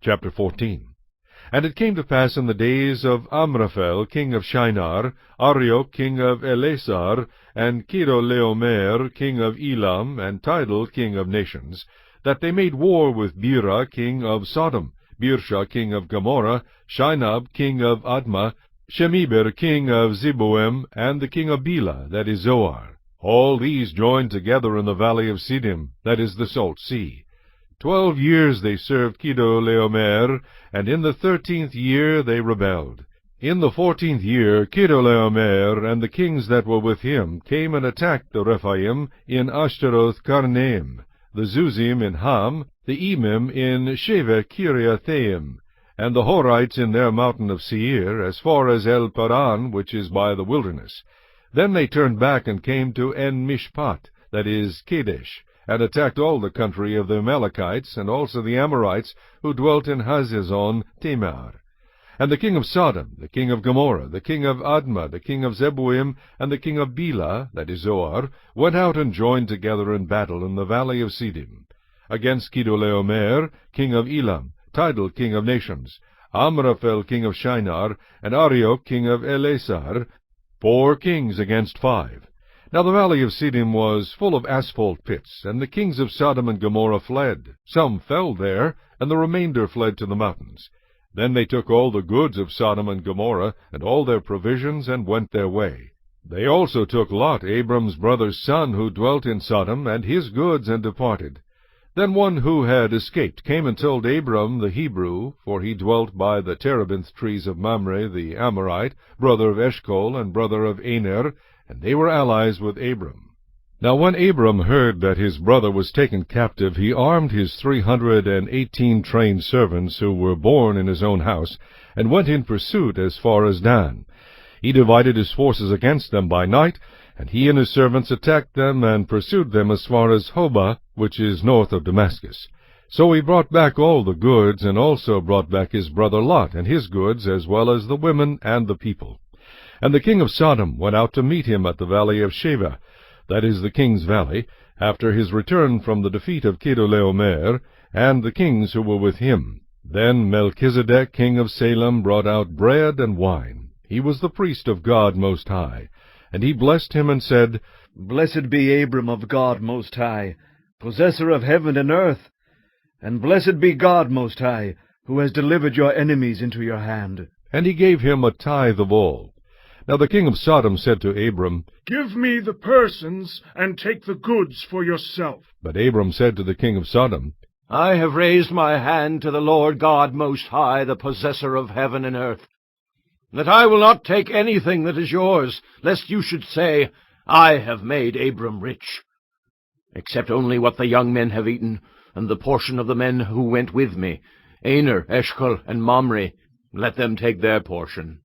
Chapter 14. And it came to pass in the days of Amraphel king of Shinar, Arioch king of Elasar, and Chedorlaomer king of Elam, and Tidal king of nations, that they made war with Bera king of Sodom, Birsha king of Gomorrah, Shinab king of Admah, Shemeber king of Zeboim, and the king of Bela, that is Zoar. All these joined together in the valley of Siddim, that is the Salt Sea. 12 years they served Chedorlaomer, and in the 13th year they rebelled. In the 14th year Chedorlaomer and the kings that were with him came and attacked the Rephaim in Ashtaroth Karnaim, the Zuzim in Ham, the Emim in Sheveh Kiriathaim, and the Horites in their mountain of Seir, as far as El Paran, which is by the wilderness. Then they turned back and came to En-Mishpat, that is Kadesh, and attacked all the country of the Amalekites, and also the Amorites, who dwelt in Hazezon Tamar. And the king of Sodom, the king of Gomorrah, the king of Admah, the king of Zeboim, and the king of Bela, that is Zoar, went out and joined together in battle in the valley of Siddim, against Chedorlaomer, king of Elam, Tidal king of nations, Amraphel king of Shinar, and Arioch king of Elasar, 4 kings against 5. Now the valley of Siddim was full of asphalt pits, and the kings of Sodom and Gomorrah fled. Some fell there, and the remainder fled to the mountains. Then they took all the goods of Sodom and Gomorrah, and all their provisions, and went their way. They also took Lot, Abram's brother's son, who dwelt in Sodom, and his goods, and departed. Then one who had escaped came and told Abram the Hebrew, for he dwelt by the terebinth trees of Mamre the Amorite, brother of Eshcol, and brother of Aner, and they were allies with Abram. Now when Abram heard that his brother was taken captive, he armed his 318 trained servants who were born in his own house, and went in pursuit as far as Dan. He divided his forces against them by night, and he and his servants attacked them, and pursued them as far as Hobah, which is north of Damascus. So he brought back all the goods, and also brought back his brother Lot and his goods, as well as the women and the people. And the king of Sodom went out to meet him at the valley of Sheveh, that is the king's valley, after his return from the defeat of Chedorlaomer, and the kings who were with him. Then Melchizedek king of Salem brought out bread and wine. He was the priest of God Most High. And he blessed him and said, Blessed be Abram of God Most High, possessor of heaven and earth, and blessed be God Most High, who has delivered your enemies into your hand. And he gave him a tithe of all. Now the king of Sodom said to Abram, Give me the persons, and take the goods for yourself. But Abram said to the king of Sodom, I have raised my hand to the Lord God Most High, the possessor of heaven and earth, that I will not take anything that is yours, lest you should say, I have made Abram rich, except only what the young men have eaten, and the portion of the men who went with me, Aner, Eshcol, and Mamre. Let them take their portion.